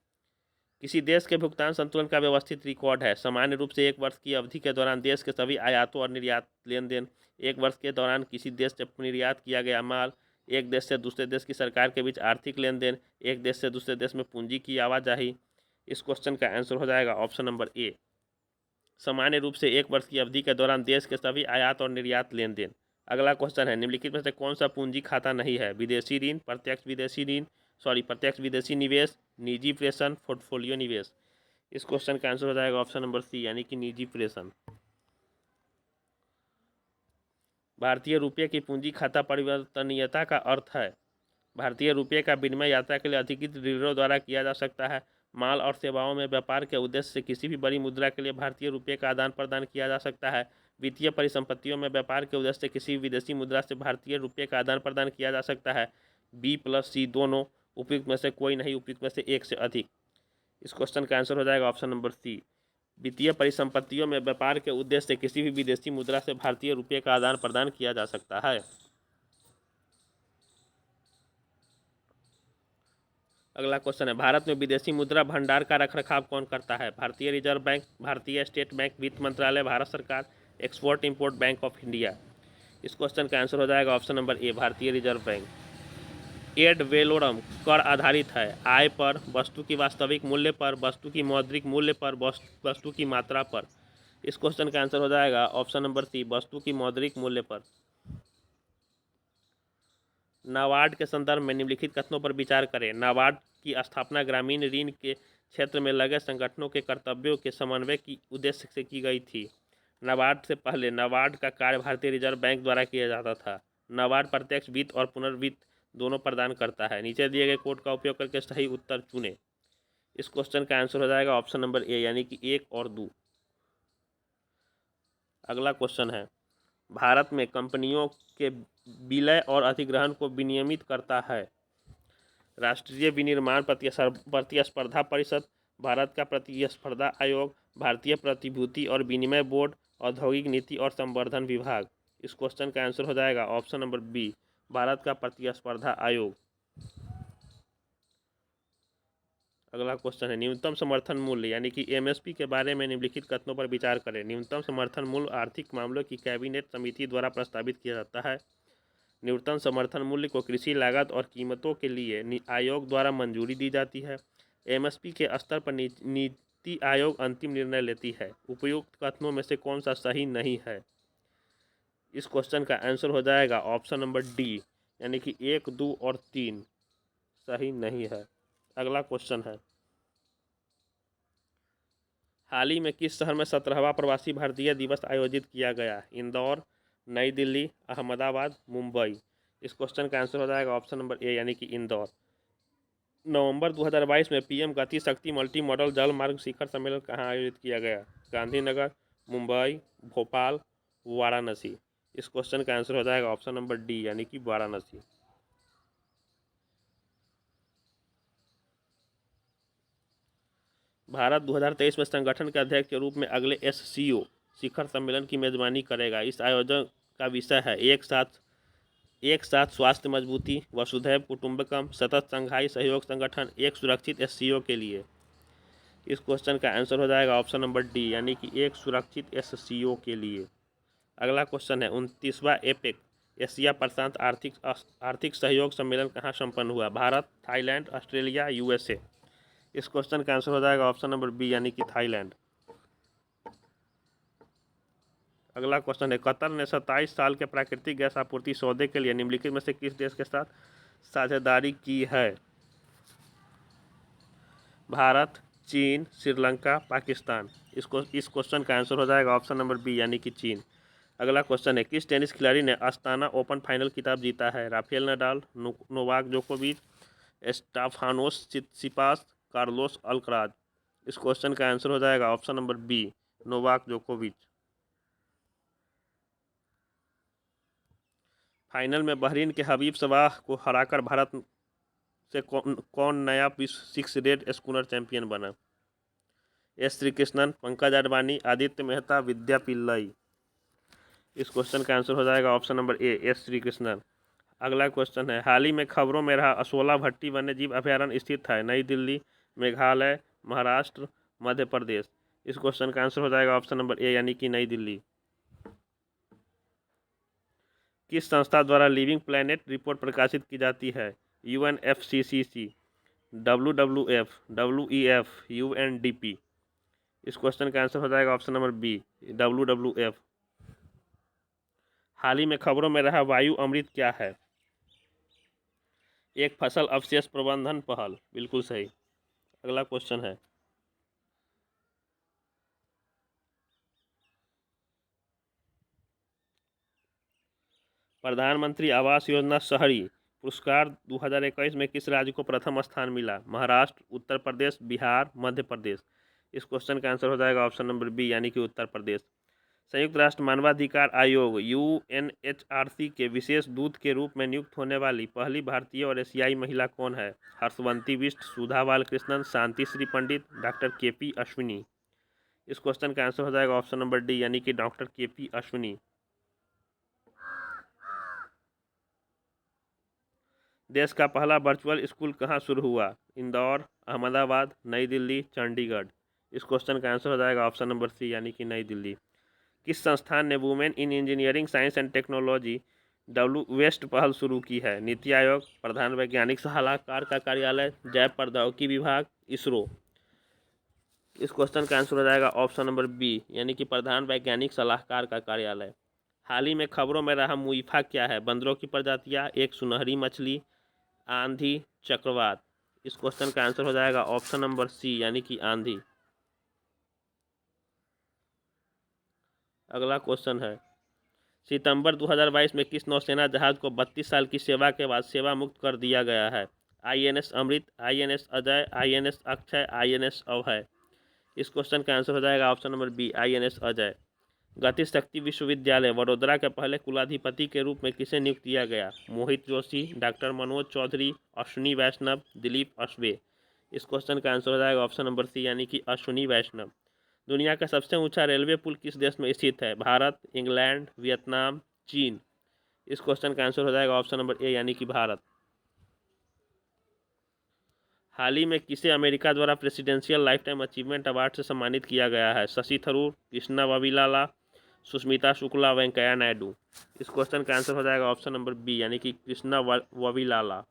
[SPEAKER 1] किसी देश के भुगतान संतुलन का व्यवस्थित रिकॉर्ड है। सामान्य रूप से 1 वर्ष की अवधि के दौरान देश के सभी आयातों और निर्यात लेन देन, 1 वर्ष के दौरान किसी देश से निर्यात किया गया माल, एक देश से दूसरे देश की सरकार के बीच आर्थिक लेन देन, एक देश से दूसरे देश में पूंजी की आवाजाही। इस क्वेश्चन का आंसर हो जाएगा ऑप्शन नंबर ए, सामान्य रूप से 1 वर्ष की अवधि के दौरान देश के सभी आयात और निर्यात लेन देन। अगला क्वेश्चन है, निम्नलिखित में से कौन सा पूंजी खाता नहीं है? विदेशी ऋण, प्रत्यक्ष विदेशी निवेश, निजी प्रेषण, पोर्टफोलियो निवेश। इस क्वेश्चन का आंसर हो जाएगा ऑप्शन नंबर सी, यानी कि निजी प्रेषण। भारतीय रुपये की पूंजी खाता परिवर्तनीयता का अर्थ है, भारतीय रुपये का विनिमय यात्रा के लिए अधिकृत डीलरों द्वारा किया जा सकता है। माल और सेवाओं में व्यापार के उद्देश्य से किसी भी बड़ी मुद्रा के लिए भारतीय रुपये का आदान प्रदान किया जा सकता है। वित्तीय परिसंपत्तियों में व्यापार के उद्देश्य से किसी विदेशी मुद्रा से भारतीय रुपये का आदान प्रदान किया जा सकता है। B+C दोनों, उपयुक्त में से कोई नहीं, उपयुक्त में से एक से अधिक। इस क्वेश्चन का आंसर हो जाएगा ऑप्शन नंबर सी, वित्तीय परिसंपत्तियों में व्यापार के उद्देश्य से किसी भी विदेशी मुद्रा से भारतीय रुपये का आदान प्रदान किया जा सकता है। अगला क्वेश्चन है, भारत में विदेशी मुद्रा भंडार का रखरखाव कौन करता है? भारतीय रिजर्व बैंक, भारतीय स्टेट बैंक, वित्त मंत्रालय, भारत सरकार, export import bank of India. इस क्वेश्चन का आंसर हो जाएगा ऑप्शन नंबर ए, भारतीय रिजर्व बैंक। एड वेलोरम कर आधारित है, आय पर, वस्तु की वास्तविक मूल्य पर, वस्तु की मौद्रिक मूल्य पर, वस्तु की मात्रा पर। इस क्वेश्चन का आंसर हो जाएगा ऑप्शन नंबर सी, वस्तु की मौद्रिक मूल्य पर। नाबार्ड के संदर्भ में निम्नलिखित कथनों पर विचार करें। नाबार्ड की स्थापना ग्रामीण ऋण के क्षेत्र में लगे संगठनों के कर्तव्यों के समन्वय की उद्देश्य से की गई थी। नाबार्ड से पहले नाबार्ड का कार्य भारतीय रिजर्व बैंक द्वारा किया जाता था। नाबार्ड प्रत्यक्ष वित्त और पुनर्वित्त दोनों प्रदान करता है। नीचे दिए गए कोड का उपयोग करके सही उत्तर चुनें। इस क्वेश्चन का आंसर हो जाएगा ऑप्शन नंबर ए, यानी कि 1 और 2। अगला क्वेश्चन है, भारत में कंपनियों के विलय और अधिग्रहण को विनियमित करता है। राष्ट्रीय विनिर्माण प्रतिस्पर्धा परिषद, भारत का प्रतिस्पर्धा आयोग, भारतीय प्रतिभूति और विनिमय बोर्ड, औद्योगिक नीति और संवर्धन विभाग। इस क्वेश्चन का आंसर हो जाएगा ऑप्शन नंबर बी, भारत का प्रतिस्पर्धा आयोग। अगला क्वेश्चन है, न्यूनतम समर्थन मूल्य यानी कि MSP के बारे में निम्नलिखित कथनों पर विचार करें। न्यूनतम समर्थन मूल्य आर्थिक मामलों की कैबिनेट समिति द्वारा प्रस्तावित किया जाता है। न्यूनतम समर्थन मूल्य को कृषि लागत और कीमतों के लिए आयोग द्वारा मंजूरी दी जाती है। MSP के स्तर पर नीति आयोग अंतिम निर्णय लेती है? उपयुक्त कथनों में से कौन सा सही नहीं है? इस क्वेश्चन का आंसर हो जाएगा ऑप्शन नंबर डी, यानी कि 1, 2 और 3 सही नहीं है। अगला क्वेश्चन है, हाल ही में किस शहर में 17वां प्रवासी भारतीय दिवस आयोजित किया गया? इंदौर, नई दिल्ली, अहमदाबाद, मुंबई। इस क्वेश्चन का आंसर हो जाएगा ऑप्शन नंबर ए, यानी कि इंदौर। नवंबर 2022 में पीएम गति शक्ति मल्टी मॉडल जल मार्ग शिखर सम्मेलन कहाँ आयोजित किया गया? गांधीनगर, मुंबई, भोपाल, वाराणसी। इस क्वेश्चन का आंसर हो जाएगा ऑप्शन नंबर डी, यानी कि वाराणसी। भारत 2023 में संगठन के अध्यक्ष के रूप में अगले SCO शिखर सम्मेलन की मेजबानी करेगा। इस आयोजन का विषय है एक साथ स्वास्थ्य मजबूती, वसुधैव कुटुंबकम, सतत संघाई सहयोग संगठन, एक सुरक्षित SCO के लिए। इस क्वेश्चन का आंसर हो जाएगा ऑप्शन नंबर डी, यानी कि एक सुरक्षित SCO के लिए। अगला क्वेश्चन है, 29वां एपेक एशिया प्रशांत आर्थिक सहयोग सम्मेलन कहाँ संपन्न हुआ? Bharat, Thailand, Australia, USA। इस क्वेश्चन का आंसर हो जाएगा ऑप्शन नंबर बी, यानी कि थाईलैंड। अगला क्वेश्चन है, कतर ने 27 साल के प्राकृतिक गैस आपूर्ति सौदे के लिए निम्नलिखित में से किस देश के साथ साझेदारी की है? भारत, चीन, श्रीलंका, पाकिस्तान। इस क्वेश्चन का आंसर हो जाएगा ऑप्शन नंबर बी, यानी कि चीन। अगला क्वेश्चन है, किस टेनिस खिलाड़ी ने अस्ताना ओपन फाइनल खिताब जीता है? राफेल नडाल, नोवाक जोकोविच, स्टेफानोस सिसिपास, कार्लोस अल्कराज। इस क्वेश्चन का आंसर हो जाएगा ऑप्शन नंबर बी, नोवाक जोकोविच। फाइनल में बहरीन के हबीब सबाह को हराकर भारत से कौन नया विश्व 6 रेड स्कूनर चैंपियन बना? एस श्रीकृष्णन, पंकज अडवाणी, आदित्य मेहता, विद्या पिल्लई। इस क्वेश्चन का आंसर हो जाएगा option number A, S Srikrishnan. अगला क्वेश्चन है, हाल ही में खबरों में रहा असोला भट्टी वन्यजीव अभयारण्य स्थित है? नई दिल्ली, मेघालय, महाराष्ट्र, मध्य प्रदेश। इस क्वेश्चन का आंसर हो जाएगा ऑप्शन नंबर ए, यानी कि नई दिल्ली। किस संस्था द्वारा लिविंग प्लैनेट रिपोर्ट प्रकाशित की जाती है? UNFCCC, WWF, WEF, UNDP। इस क्वेश्चन का आंसर हो जाएगा ऑप्शन नंबर बी, WWF। हाल ही में खबरों में रहा वायु अमृत क्या है? एक फसल अवशेष प्रबंधन पहल। बिल्कुल सही। अगला क्वेश्चन है, प्रधानमंत्री आवास योजना शहरी पुरस्कार 2021 में किस राज्य को प्रथम स्थान मिला? महाराष्ट्र, उत्तर प्रदेश, बिहार, मध्य प्रदेश। इस क्वेश्चन का आंसर हो जाएगा ऑप्शन नंबर बी, यानी कि उत्तर प्रदेश। संयुक्त राष्ट्र मानवाधिकार आयोग UNHRC के विशेष दूत के रूप में नियुक्त होने वाली पहली भारतीय और एशियाई महिला कौन है? हर्षवंती बिष्ट, सुधा बालकृष्णन, शांति श्री पंडित, डॉक्टर KP अश्विनी। इस क्वेश्चन का आंसर हो जाएगा ऑप्शन नंबर डी, यानी कि डॉक्टर KP अश्विनी। देश का पहला वर्चुअल स्कूल कहाँ शुरू हुआ? इंदौर, अहमदाबाद, नई दिल्ली, चंडीगढ़। इस क्वेश्चन का आंसर हो जाएगा ऑप्शन नंबर सी, यानी कि नई दिल्ली। किस संस्थान ने women in engineering science and technology west पहल शुरू की है? नीति आयोग, प्रधान वैज्ञानिक सलाहकार का कार्यालय, जैव प्रौद्योगिकी विभाग, इसरो। इस क्वेश्चन का आंसर हो जाएगा ऑप्शन नंबर बी, यानी कि प्रधान वैज्ञानिक सलाहकार का कार्यालय। हाल ही में खबरों में रहा मुईफा क्या है? बंदरों की प्रजातियाँ, एक सुनहरी मछली, आंधी, चक्रवात। इस क्वेश्चन का आंसर हो जाएगा ऑप्शन नंबर सी, यानी कि आंधी। अगला क्वेश्चन है, सितंबर 2022 में किस नौसेना जहाज को 32 साल की सेवा के बाद सेवा मुक्त कर दिया गया है? INS अमृत, INS Ajay, INS Akshay, INS अभय। इस क्वेश्चन का आंसर हो जाएगा option number B, INS Ajay. Gati Shakti विश्वविद्यालय वडोदरा के पहले कुलाधिपति के रूप में किसे नियुक्त किया गया? मोहित जोशी, डॉक्टर मनोज चौधरी, अश्विनी वैष्णव, दिलीप अश्वे। इस क्वेश्चन का आंसर हो जाएगा ऑप्शन नंबर सी, यानी कि अश्विनी वैष्णव। दुनिया का सबसे ऊंचा रेलवे पुल किस देश में स्थित है? भारत, इंग्लैंड, वियतनाम, चीन। इस क्वेश्चन का आंसर हो जाएगा ऑप्शन नंबर ए, यानी कि भारत। हाल ही में किसे अमेरिका द्वारा presidential life time achievement award से सम्मानित किया गया है? शशि थरूर, कृष्णा वाविलाला, सुष्मिता शुक्ला, वेंकैया नायडू। इस क्वेश्चन का आंसर हो जाएगा ऑप्शन नंबर बी, यानी कि कृष्णा वाविलाला।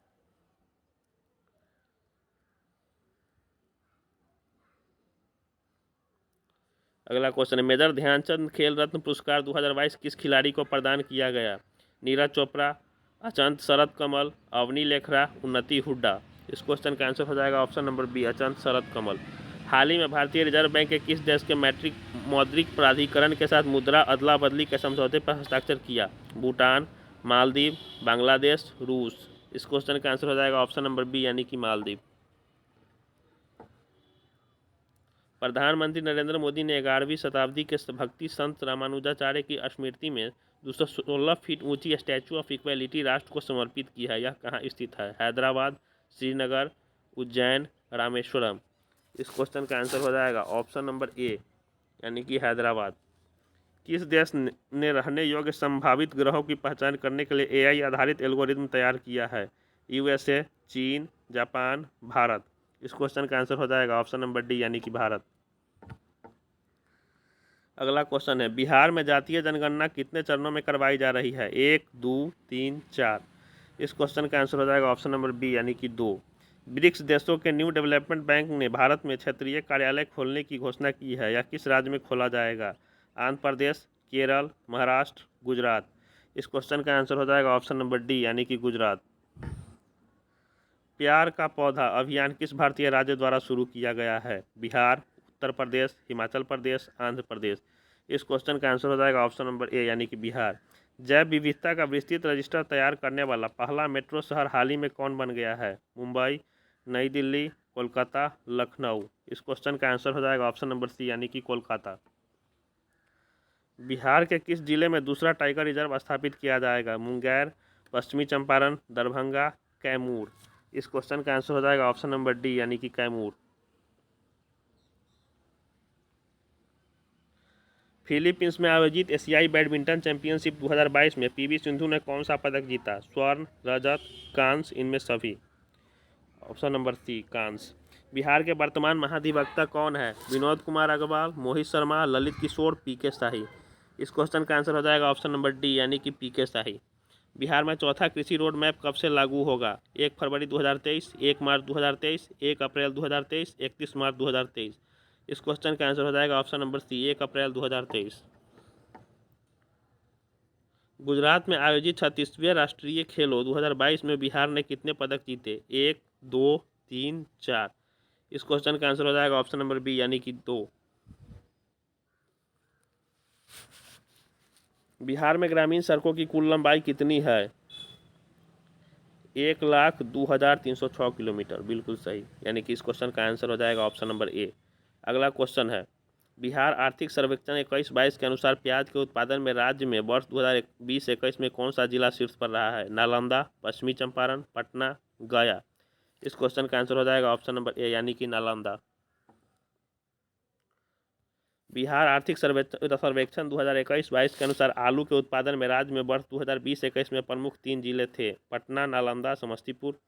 [SPEAKER 1] अगला क्वेश्चन है, मेजर ध्यानचंद खेल रत्न पुरस्कार 2022 किस खिलाड़ी को प्रदान किया गया? नीरज चोपड़ा, अचंत शरद कमल, अवनी लेखरा, उन्नति हुड्डा। इस क्वेश्चन का आंसर हो जाएगा ऑप्शन नंबर बी, अचंत शरद कमल। हाल ही में भारतीय रिजर्व बैंक के किस देश के मौद्रिक प्राधिकरण के साथ मुद्रा अदला बदली के समझौते पर हस्ताक्षर किया? भूटान, मालदीव, बांग्लादेश, रूस। इस क्वेश्चन का आंसर हो जाएगा ऑप्शन नंबर बी यानी कि मालदीव। प्रधानमंत्री नरेंद्र मोदी ने 11वीं शताब्दी के भक्ति संत रामानुजाचार्य की स्मृति में 216 फीट ऊंची स्टैचू ऑफ इक्वलिटी राष्ट्र को समर्पित की है। यह कहाँ स्थित है? हैदराबाद, श्रीनगर, उज्जैन, रामेश्वरम। इस क्वेश्चन का आंसर हो जाएगा ऑप्शन नंबर ए यानी कि हैदराबाद। किस देश ने रहने योग्य संभावित ग्रहों की पहचान करने के लिए एआई आधारित एल्गोरिदम तैयार किया है? यूएसए, चीन, जापान, भारत। इस क्वेश्चन का आंसर हो जाएगा ऑप्शन नंबर डी यानी कि भारत। अगला क्वेश्चन है, बिहार में जातीय जनगणना कितने चरणों में करवाई जा रही है? 1, 2, 3, 4। इस क्वेश्चन का आंसर हो जाएगा ऑप्शन नंबर बी यानी कि 2। ब्रिक्स देशों के न्यू डेवलपमेंट बैंक ने भारत में क्षेत्रीय कार्यालय खोलने की घोषणा की है। यह किस राज्य में खोला जाएगा? आंध्र प्रदेश, केरल, महाराष्ट्र, गुजरात। इस क्वेश्चन का आंसर हो जाएगा ऑप्शन नंबर डी यानी कि गुजरात। प्यार का पौधा अभियान किस भारतीय राज्य द्वारा शुरू किया गया है? बिहार, उत्तर प्रदेश, हिमाचल प्रदेश, आंध्र प्रदेश। इस क्वेश्चन का आंसर हो जाएगा ऑप्शन नंबर ए यानी कि बिहार। जैव विविधता का विस्तृत रजिस्टर तैयार करने वाला पहला मेट्रो शहर हाल ही में कौन बन गया है? मुंबई, नई दिल्ली, कोलकाता, लखनऊ। इस क्वेश्चन का आंसर हो जाएगा ऑप्शन नंबर सी यानी कि कोलकाता। बिहार के किस जिले में दूसरा टाइगर रिजर्व स्थापित किया जाएगा? मुंगेर, पश्चिमी चंपारण, दरभंगा, कैमूर। इस क्वेश्चन का आंसर हो जाएगा ऑप्शन नंबर डी यानी कि कैमूर। फिलीपींस में आयोजित एशियाई बैडमिंटन चैंपियनशिप 2022 में पीवी सिंधु ने कौन सा पदक जीता? स्वर्ण, रजत, कांस्य, इनमें सभी। ऑप्शन नंबर सी कांस्य। बिहार के वर्तमान महाधिवक्ता कौन है? विनोद कुमार अग्रवाल, मोहित शर्मा, ललित किशोर, पीके शाही। इस क्वेश्चन का आंसर हो जाएगा ऑप्शन नंबर डी यानी कि पीके शाही। बिहार में चौथा कृषि रोड मैप कब से लागू होगा? 1 फरवरी 2023, 1 मार्च 2023, 1 अप्रैल 2023, 31 मार्च 2023। इस क्वेश्चन का आंसर हो जाएगा ऑप्शन नंबर सी 1 अप्रैल 2023। गुजरात में आयोजित 36वें राष्ट्रीय खेलों 2022 में बिहार ने कितने पदक जीते? 1, 2, 3, 4। इस क्वेश्चन का आंसर हो जाएगा ऑप्शन नंबर बी यानी कि 2। बिहार में ग्रामीण सड़कों की कुल लंबाई कितनी है? 1,02,306 किलोमीटर। बिल्कुल सही, यानी कि इस क्वेश्चन का आंसर हो जाएगा ऑप्शन नंबर ए। अगला क्वेश्चन है, बिहार आर्थिक सर्वेक्षण 21-22 के अनुसार प्याज के उत्पादन में राज्य में वर्ष 2020-21 में कौन सा जिला शीर्ष पर रहा है? नालंदा, पश्चिमी चंपारण, पटना, गया। इस क्वेश्चन का आंसर हो जाएगा ऑप्शन नंबर ए यानी कि नालंदा। बिहार आर्थिक सर्वेक्षण 2021-22 के अनुसार आलू के उत्पादन में राज्य में वर्ष 2020-21 में प्रमुख 3 जिले थे: पटना, नालंदा, समस्तीपुर,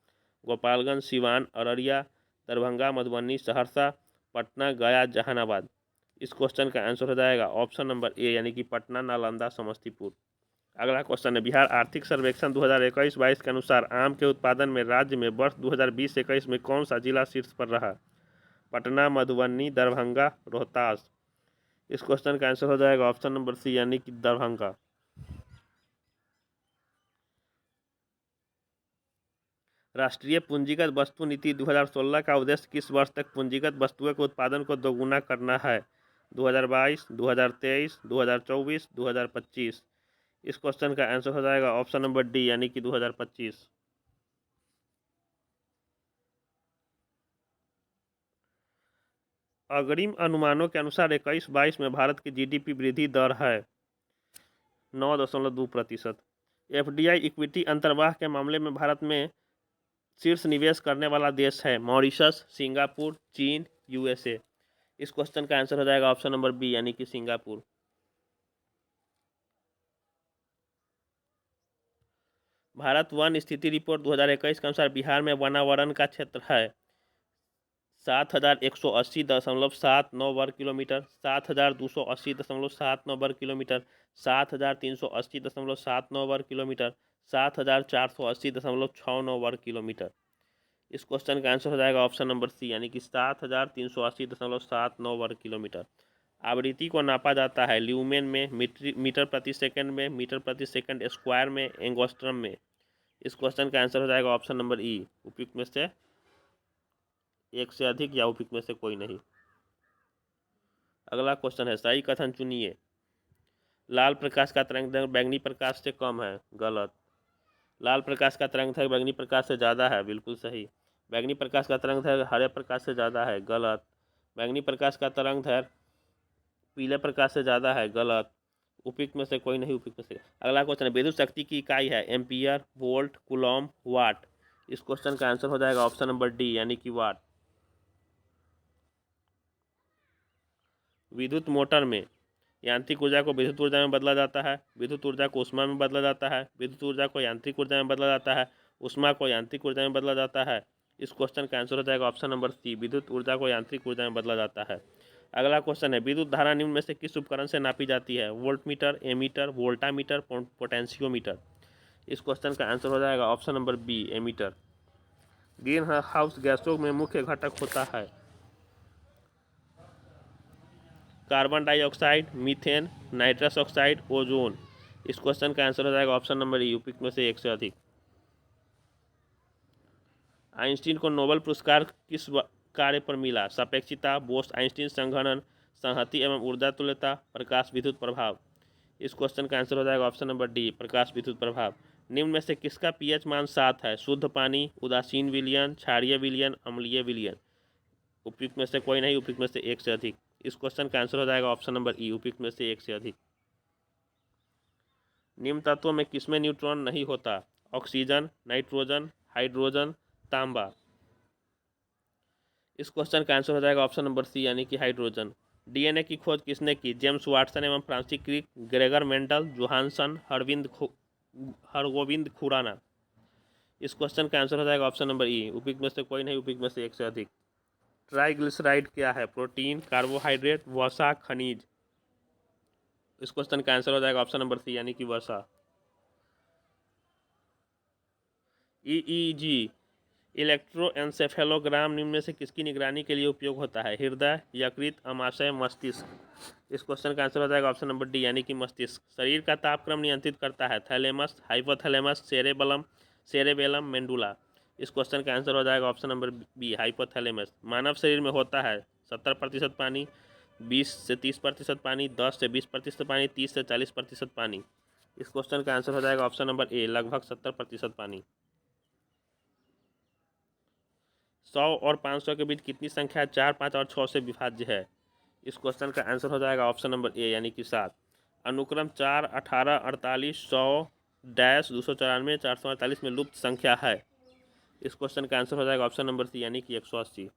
[SPEAKER 1] गोपालगंज, सिवान, अररिया, दरभंगा, मधुबनी, सहरसा, पटना, गया, जहानाबाद। इस क्वेश्चन का आंसर हो जाएगा ऑप्शन नंबर ए यानी कि पटना, नालंदा, समस्तीपुर। अगला क्वेश्चन है, बिहार आर्थिक सर्वेक्षण 2021-22 के अनुसार आम के उत्पादन में राज्य में वर्ष 2020-21 में कौन सा जिला शीर्ष पर रहा? पटना, मधुबनी, दरभंगा, रोहतास। इस क्वेश्चन का आंसर हो जाएगा ऑप्शन नंबर सी यानी कि दरभंगा। राष्ट्रीय पूंजीगत वस्तु नीति 2016 का उद्देश्य किस वर्ष तक पूंजीगत वस्तुओं के उत्पादन को दोगुना करना है? 2022, 2023, 2024, 2025। इस क्वेश्चन का आंसर हो जाएगा ऑप्शन नंबर डी यानी कि 2025। अग्रिम अनुमानों के अनुसार 21-22 में भारत की जीडीपी वृद्धि दर है 9.2%। एफडीआई इक्विटी अंतर्वाह के मामले में भारत में शीर्ष निवेश करने वाला देश है मॉरिशस, सिंगापुर, चीन, यूएसए। इस क्वेश्चन का आंसर हो जाएगा ऑप्शन नंबर बी यानी कि सिंगापुर। भारत वन स्थिति रिपोर्ट 2021 के अनुसार बिहार में वनावरण का क्षेत्र है 7,180.79 वर्ग किलोमीटर, 7,280.79 वर्ग किलोमीटर, 7,380.79 वर्ग किलोमीटर, 7,480.69 वर्ग किलोमीटर। इस क्वेश्चन का आंसर हो जाएगा ऑप्शन नंबर सी यानी कि 7,380.79 वर्ग किलोमीटर। आवृत्ति को नापा जाता है ल्यूमेन में, मीटर प्रति सेकंड में, मीटर प्रति सेकंड स्क्वायर में, एंगस्ट्रम में। इस क्वेश्चन का आंसर हो जाएगा ऑप्शन नंबर ई, उपयुक्त में से एक से अधिक या उपयुक्त में से कोई नहीं। अगला क्वेश्चन है सही कथन चुनिए। लाल प्रकाश का तरंग बैंगनी प्रकाश से कम है, गलत। लाल प्रकाश का तरंग दैर्घ्य बैंगनी प्रकाश से ज़्यादा है, बिल्कुल सही। बैंगनी प्रकाश का तरंग दैर्घ्य हरे प्रकाश से ज़्यादा है, गलत। बैंगनी प्रकाश का तरंग दैर्घ्य पीले प्रकाश से ज़्यादा है, गलत। उपयुक्त में से कोई नहीं, उपयुक्त में से। अगला क्वेश्चन है विद्युत शक्ति की इकाई है एम्पियर, वोल्ट, कूलॉम, वाट। इस क्वेश्चन का आंसर हो जाएगा ऑप्शन नंबर डी यानी कि वाट। विद्युत मोटर में यांत्रिक ऊर्जा को विद्युत ऊर्जा में बदला जाता है, विद्युत ऊर्जा को ऊष्मा में बदला जाता है, विद्युत ऊर्जा को यांत्रिक ऊर्जा में बदला जाता है, ऊष्मा को यांत्रिक ऊर्जा में बदला जाता है। इस क्वेश्चन का आंसर हो जाएगा ऑप्शन नंबर सी, विद्युत ऊर्जा को यांत्रिक ऊर्जा में बदला जाता है। अगला क्वेश्चन है विद्युत धारा निम्न में से किस उपकरण से नापी जाती है? Voltmeter, ammeter, voltameter, potentiometer. इस क्वेश्चन का आंसर हो जाएगा option number B, ammeter. Green house गैसों में मुख्य घटक होता है carbon dioxide, methane, nitrous oxide, ozone. इस क्वेश्चन का आंसर हो जाएगा ऑप्शन नंबर ई, उपयुक्त में से एक से अधिक। आइंस्टीन को नोबेल पुरस्कार किस कार्य पर मिला? सापेक्षिता, बोस आइंस्टीन संघनन, संहति एवं ऊर्जा तुल्यता, प्रकाश विद्युत प्रभाव। इस क्वेश्चन का आंसर हो जाएगा ऑप्शन नंबर डी, प्रकाश विद्युत प्रभाव। निम्न में से किसका पीएच मान 7 है? शुद्ध पानी, उदासीन विलयन, क्षारीय विलयन, अम्लीय विलयन। उपयुक्त में से कोई नहीं, उपयुक्त में से एक से अधिक। इस क्वेश्चन का आंसर हो जाएगा ऑप्शन नंबर ई, उपयुक्त में से एक से अधिक। निम्न तत्वों में किसमें न्यूट्रॉन नहीं होता? ऑक्सीजन, नाइट्रोजन, हाइड्रोजन, तांबा। इस क्वेश्चन का आंसर हो जाएगा ऑप्शन नंबर सी यानी कि हाइड्रोजन। डीएनए की खोज किसने की? जेम्स वाटसन एवं Francis Crick, Gregor Mendel, Johannsen, Hargobind Khorana. इस क्वेश्चन का आंसर हो जाएगा ऑप्शन नंबर ई, उपयुक्त में से कोई नहीं, उपयुक्त में से एक से अधिक। ट्राइग्लिसराइड क्या है? प्रोटीन, कार्बोहाइड्रेट, वसा, खनिज। इस क्वेश्चन का आंसर हो जाएगा ऑप्शन नंबर सी यानी कि वसा। ईईजी इलेक्ट्रोएन्सेफेलोग्राम निम्न में से किसकी निगरानी के लिए उपयोग होता है? हृदय, यकृत, अमाशय, मस्तिष्क। इस क्वेश्चन का आंसर हो जाएगा ऑप्शन नंबर डी यानी कि मस्तिष्क। शरीर का तापक्रम नियंत्रित करता है थैलेमस, हाइपोथैलेमस, सेरेबेलम, मेंडुला। इस क्वेश्चन का आंसर हो जाएगा ऑप्शन नंबर बी, हाइपोथैलेमस। मानव शरीर में होता है 70% पानी, 20 से 30% पानी, 10 से 20% पानी, 30 से 40% पानी। इस क्वेश्चन का आंसर हो जाएगा ऑप्शन नंबर ए, लगभग 70% पानी। 100 और 500 के बीच कितनी संख्या 4, 5 और 6 से विभाज्य है? इस क्वेश्चन का आंसर हो जाएगा ऑप्शन नंबर ए यानी कि 7। अनुक्रम 4, 18, 48, 100 डैश 294, 448 में लुप्त संख्या है। इस क्वेश्चन का आंसर हो जाएगा ऑप्शन नंबर सी यानी कि 180।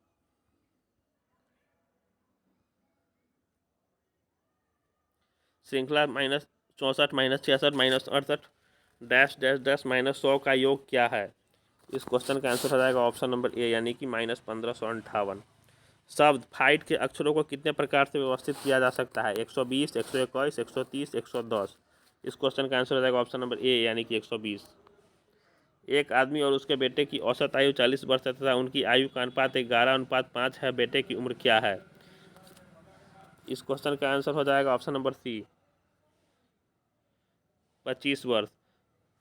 [SPEAKER 1] श्रृंखला -64, -66, -68 डैश डैश डैश -100 का योग क्या है? इस क्वेश्चन का आंसर हो जाएगा ऑप्शन नंबर ए यानी कि -1558। शब्द फाइट के अक्षरों को कितने प्रकार से व्यवस्थित किया जा सकता है? 120, 121, 130, 110। इस क्वेश्चन का आंसर हो जाएगा ऑप्शन नंबर ए यानी कि 120। एक आदमी और उसके बेटे की औसत आयु 40 वर्ष है तथा उनकी आयु का अनुपात 11:5 है। बेटे की उम्र क्या है? इस क्वेश्चन का आंसर हो जाएगा ऑप्शन नंबर सी, 25 वर्ष।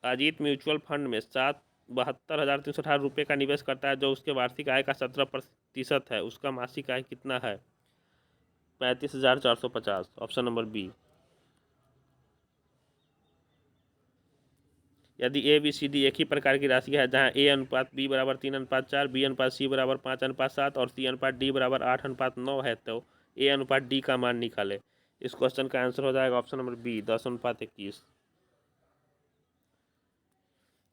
[SPEAKER 1] अजीत म्यूचुअल फंड में 72,318 रुपये का निवेश करता है जो उसके वार्षिक आय का 17% है। उसका मासिक आय कितना है? 35,450। Option number B. यदि ए बी सी डी एक ही प्रकार की राशि है जहां ए अनुपात बी बराबर 3:4, बी अनुपात सी बराबर 5:7 और सी अनुपात डी बराबर 8:9 है तो ए अनुपात डी का मान निकाले। इस क्वेश्चन का आंसर हो जाएगा ऑप्शन नंबर बी, 10:21।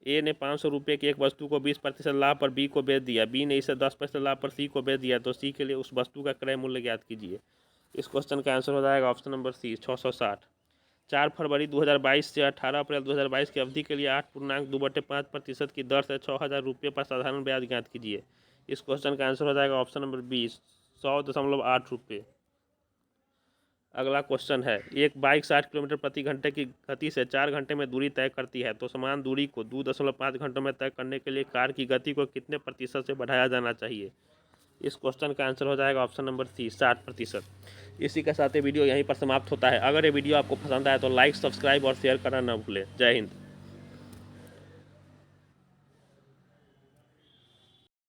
[SPEAKER 1] ए ने 500 रुपये की एक वस्तु को 20% लाभ पर बी को बेच दिया। बी ने इसे 10% लाभ पर सी को बेच दिया तो सी के लिए उस वस्तु का क्रय मूल्य ज्ञात कीजिए। इस क्वेश्चन का आंसर हो जाएगा ऑप्शन नंबर सी, 660। 4 फरवरी 2022 से 18 अप्रैल 2022 की अवधि के लिए 8.2/5% की दर से 6,000 रुपये पर साधारण ब्याज ज्ञात कीजिए। इस क्वेश्चन का आंसर हो जाएगा ऑप्शन नंबर बी, 100.8 रुपये। अगला क्वेश्चन है एक बाइक 60 किलोमीटर प्रति घंटे की गति से 4 घंटे में दूरी तय करती है तो समान दूरी को 2.5 घंटों में तय करने के लिए कार की गति को कितने प्रतिशत से बढ़ाया जाना चाहिए? इस क्वेश्चन का आंसर हो जाएगा ऑप्शन नंबर सी, 60%। इसी के साथ ये वीडियो यहीं पर समाप्त होता है। अगर ये वीडियो आपको पसंद आया तो लाइक, सब्सक्राइब और शेयर करना ना भूलें। जय हिंद।